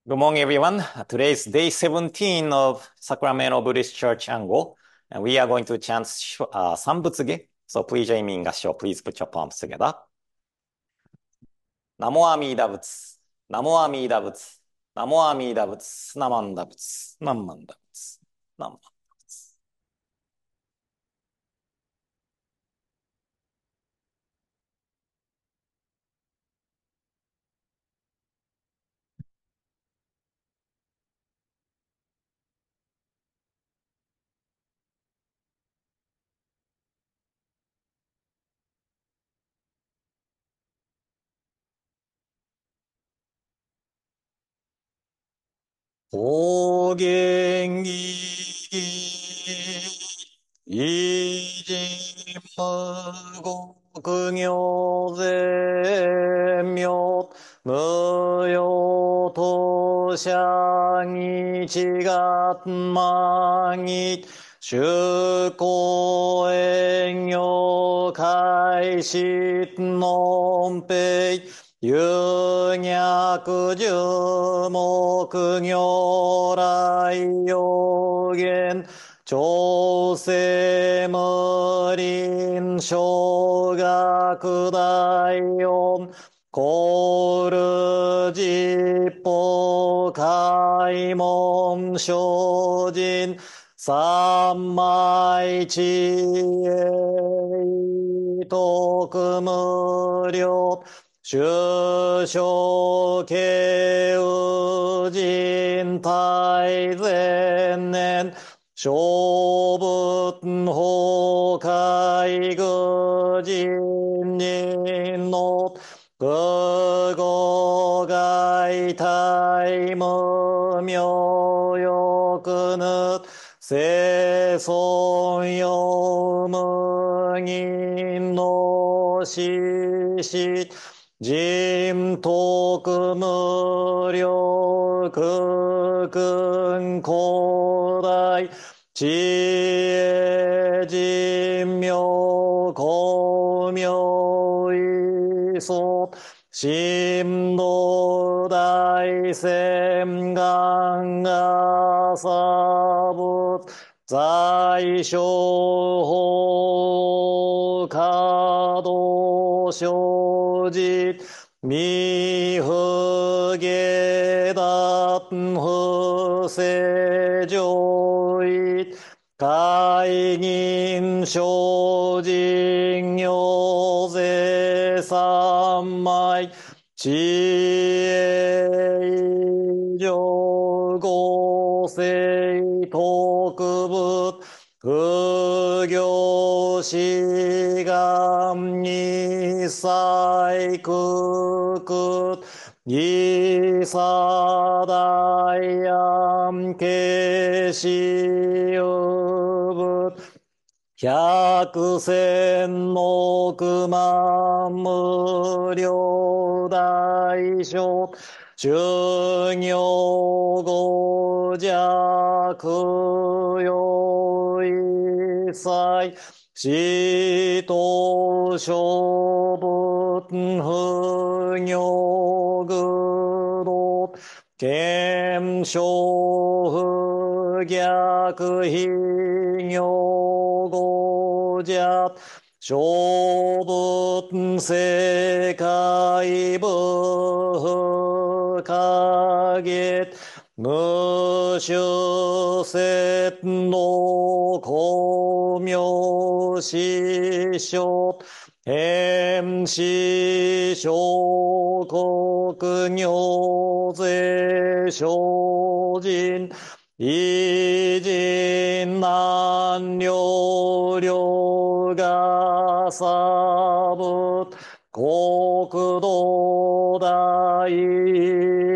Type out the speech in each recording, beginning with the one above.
Good morning, everyone. Today is day 17 of Sacramento Buddhist Church Ango, and we are going to chant Sanbutsuge. So please join me in Gasho. Please put your palms together. Namo Amida Butsu, Namo Amida Butsu, Namo Amida Butsu, Namanda Butsu, Namanda Butsu, Namanda Butsu. お元気一人無国行善妙無用当社日月満日修行営業開始のんぺい有脈十目如来予言調整無輪小学大音コール実法開門精進三昧知恵徳無量修正慶右人大前年小仏法海愚人人の空語外体無明欲ぬ生存用無人の死死人徳無量空君広大知恵人妙光明意祖神道大仙願がサブ在所法可動生じ未不下脱不正常意会人精進行税三昧知恵以上合成特物不行志願二切空空義左大安慶死有仏百千億万無量大小修行五弱用一切死と小仏不行愚道見性不逆非行五弱小仏世界不可下無修説の光明師匠変死小国行税精進偉人難量量が差仏国土第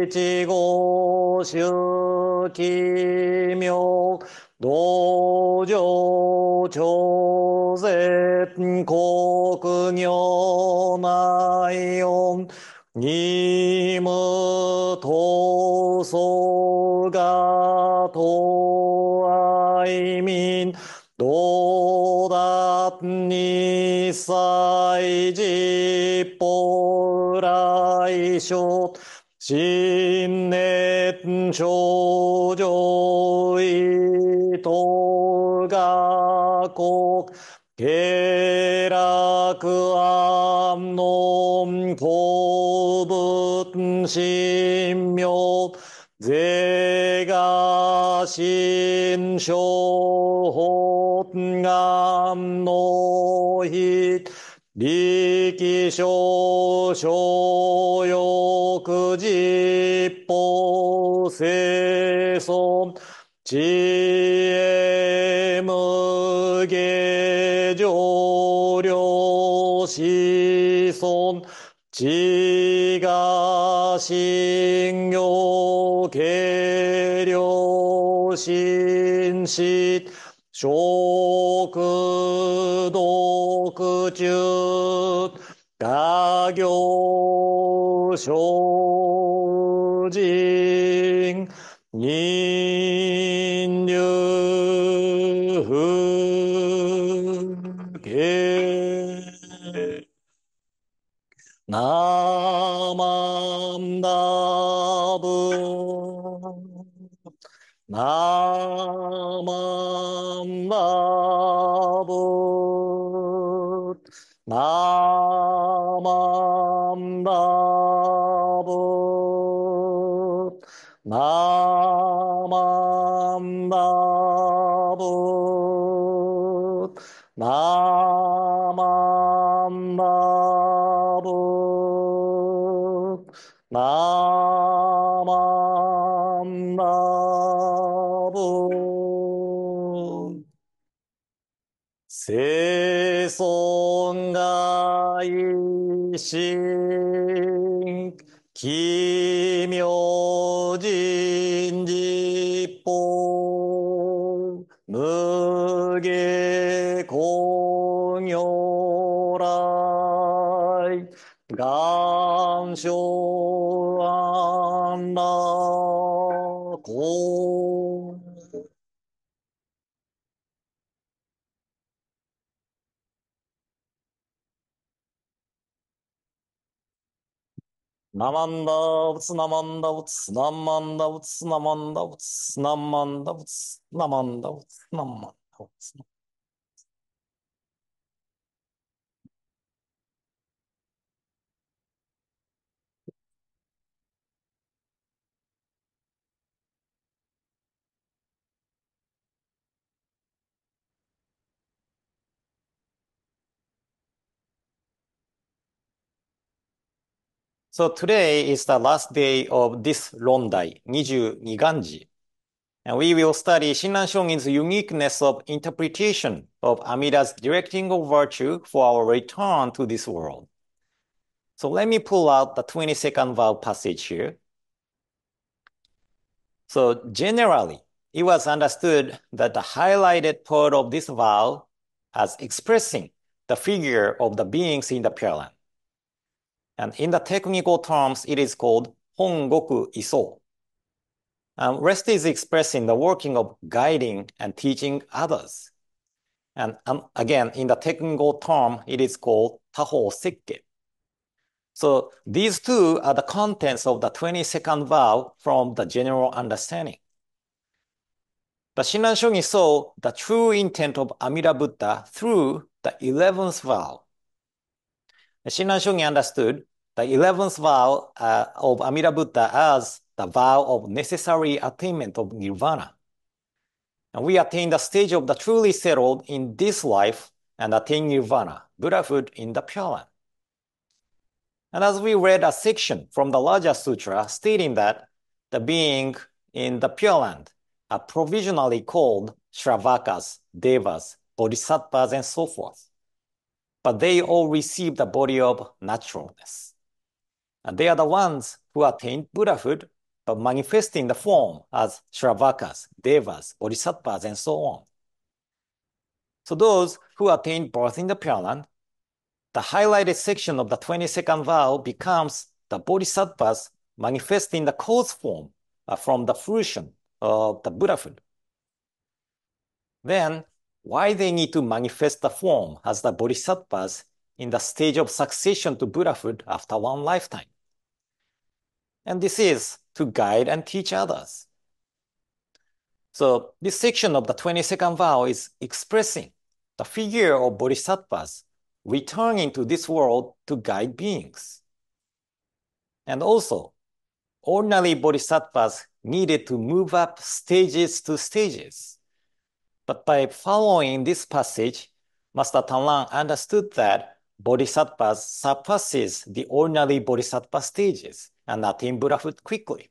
一号宗奇妙道場超絶国行内音義務闘争がと愛民道達二切実法来所新年少女意とがこ下落安の公文神妙是が心象本願の日力少所欲実法生存知恵無下上量子孫知が信用軽量心死食毒中画行精進人流系ナマンダブナマンダブナマンダブナマンダブナマンダブナマンダブ生存が一心奇妙人実法無下工業来願書安楽公ナマンダブツナマンダブツナマンダブツナマンダブツナマンダブツナマンダブツナマンダブツ。So today is the last day of this Rondai, Nijuniganji. And we will study Shinran Shongin's uniqueness of interpretation of Amida's directing of virtue for our return to this world. So let me pull out the 22nd vow passage here. So generally, it was understood that the highlighted part of this vow as expressing the figure of the beings in the Pure Land. And in the technical terms, it is called Hongoku Iso. Rest is expressing the working of guiding and teaching others. And again, in the technical term, it is called Taho Sekke. So these two are the contents of the 22nd vow from the general understanding. The Shinran Shogin saw the true intent of Amida Buddha through the 11th vow. The Shinran Shogin understood the 11th vow of Amida Buddha as the vow of necessary attainment of nirvana. And we attain the stage of the truly settled in this life and attain nirvana, Buddhahood in the Pure Land. And as we read a section from the larger sutra stating that the being in the Pure Land are provisionally called Shravakas, Devas, Bodhisattvas, and so forth. But they all receive the body of naturalness. And they are the ones who attained Buddhahood, but manifesting the form as Shravakas, Devas, Bodhisattvas, and so on. So those who attained birth in the Pure Land, the highlighted section of the 22nd vow becomes the Bodhisattvas manifesting the cause form from the fruition of the Buddhahood. Then, why they need to manifest the form as the Bodhisattvas in the stage of succession to Buddhahood after one lifetime? And this is to guide and teach others. So this section of the 22nd vow is expressing the figure of bodhisattvas returning to this world to guide beings. And also, ordinary bodhisattvas needed to move up stages to stages. But by following this passage, Master Tanran understood that bodhisattvas surpasses the ordinary bodhisattva stages and attain Buddhahood quickly.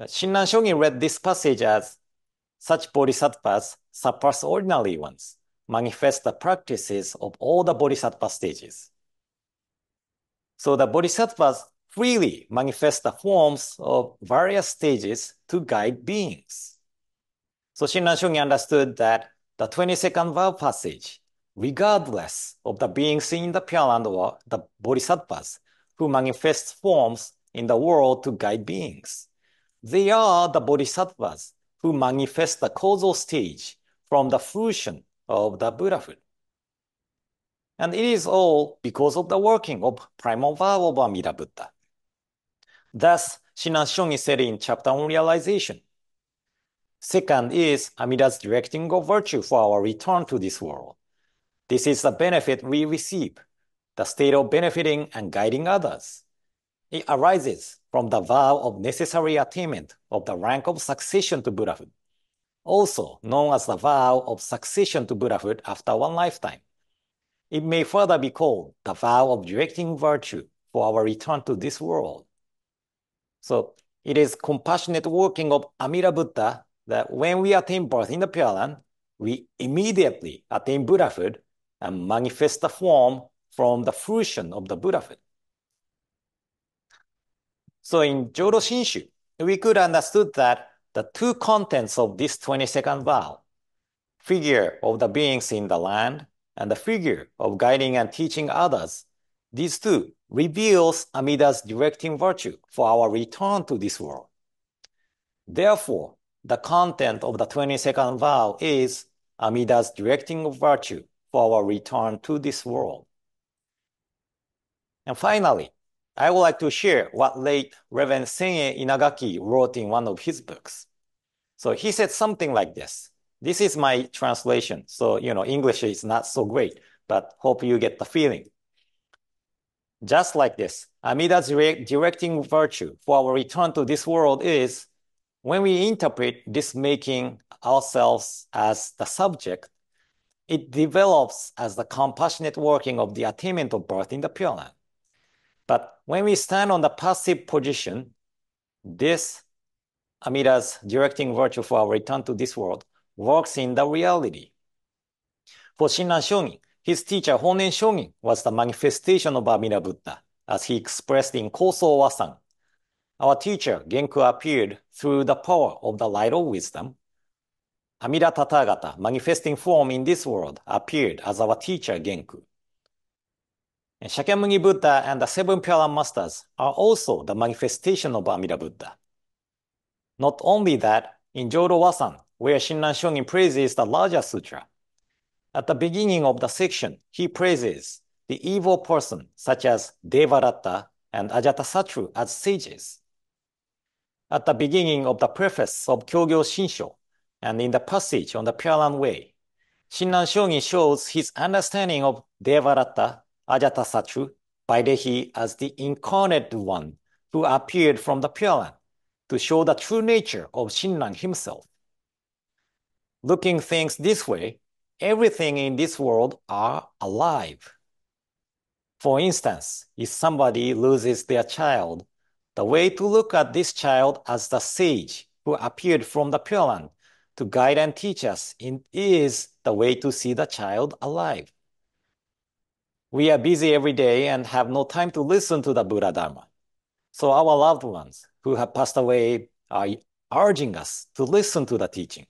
Shinran Shonin read this passage as such bodhisattvas surpass ordinary ones, manifest the practices of all the bodhisattva stages. So the bodhisattvas freely manifest the forms of various stages to guide beings. So Shinran Shonin understood that the 22nd vow passage, regardless of the beings in the Pure Land or the bodhisattvas who manifest forms in the world to guide beings, they are the bodhisattvas who manifest the causal stage from the fruition of the Buddhahood. And it is all because of the working of primal vow of Amida Buddha. Thus, Shinran Shonin said in chapter on realization. Second is Amida's directing of virtue for our return to this world. This is the benefit we receive, the state of benefiting and guiding others. It arises from the vow of necessary attainment of the rank of succession to Buddhahood, also known as the vow of succession to Buddhahood after one lifetime. It may further be called the vow of directing virtue for our return to this world. So it is compassionate working of Amida Buddha that when we attain birth in the Pure Land, we immediately attain Buddhahood and manifest the form from the fruition of the Buddhahood. So in Jodo Shinshu, we could understood that the two contents of this 22nd vow, figure of the beings in the land and the figure of guiding and teaching others, these two reveals Amida's directing virtue for our return to this world. Therefore, the content of the 22nd vow is Amida's directing virtue for our return to this world. And finally, I would like to share what late Reverend Senye Inagaki wrote in one of his books. So he said something like this. This is my translation. So, English is not so great, but hope you get the feeling. Just like this, Amida's directing virtue for our return to this world is when we interpret this making ourselves as the subject, it develops as the compassionate working of the attainment of birth in the Pure Land. But when we stand on the passive position, this Amida's directing virtue for our return to this world works in the reality. For Shinran Shonin, his teacher Honen Shonin was the manifestation of Amida Buddha, as he expressed in Koso Wasan. Our teacher Genku appeared through the power of the light of wisdom. Amida Tathagata, manifesting form in this world, appeared as our teacher Genku. And Shakyamuni Buddha and the seven Pure Land Masters are also the manifestation of Amida Buddha. Not only that, in Jodo Wasan, where Shinran Shonin praises the larger sutra, at the beginning of the section, he praises the evil person such as Devadatta and Ajatasattu as sages. At the beginning of the preface of Kyogyo Shinsho and in the passage on the Pure Land Way, Shinran Shonin shows his understanding of Devadatta, Ajatasattu, Vaidehi as the incarnate one who appeared from the Pure Land to show the true nature of Shinran himself. Looking things this way, everything in this world are alive. For instance, if somebody loses their child, the way to look at this child as the sage who appeared from the Pure Land to guide and teach us is the way to see the child alive. We are busy every day and have no time to listen to the Buddha Dharma. So our loved ones who have passed away are urging us to listen to the teaching.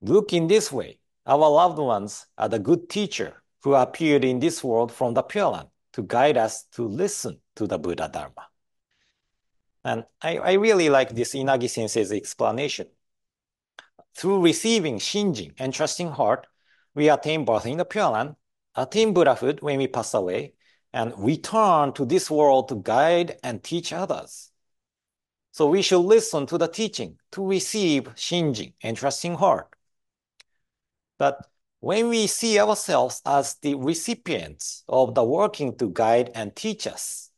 Look in this way, our loved ones are the good teacher who appeared in this world from the Pure Land to guide us to listen to the Buddha Dharma. And I really like this Inagi Sensei's explanation. Through receiving Shinjin and trusting heart, we attain birth in the Pure Land, attain Buddhahood when we pass away, and return to this world to guide and teach others. So we should listen to the teaching to receive Shinjin, entrusting heart. But when we see ourselves as the recipients of the working to guide and teach us,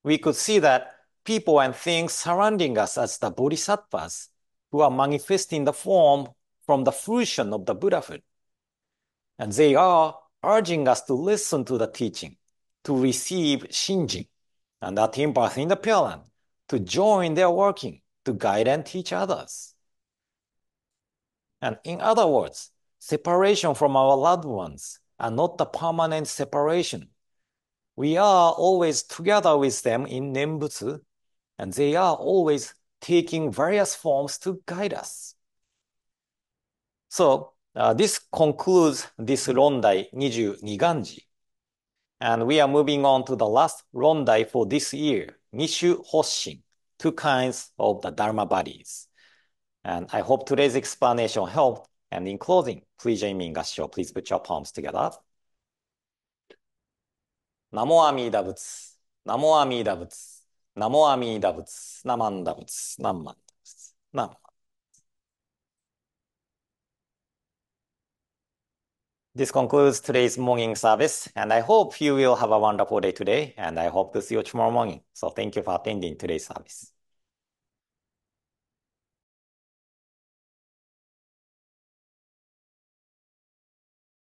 we could see that people and things surrounding us as the bodhisattvas who are manifesting the form from the fruition of the Buddhahood. And they are urging us to listen to the teaching, to receive Shinjin, and attain birth in the Pure Land, to join their working, to guide and teach others. And in other words, separation from our loved ones are not the permanent separation. We are always together with them in Nembutsu, and they are always taking various forms to guide us. So this concludes this Rondai Nijuniganji. And we are moving on to the last Rondai for this year, Nishu Hosshin, 2 kinds of the Dharma bodies. And I hope today's explanation helped. And in closing, please join me in Gassho. Please put your palms together. Namo Amida Butsu, Namo Amida Butsu, Namo Amida Butsu, Namanda Butsu, Namanda Butsu, Nam. This concludes today's morning service, and I hope you will have a wonderful day today, and I hope to see you tomorrow morning. So thank you for attending today's service.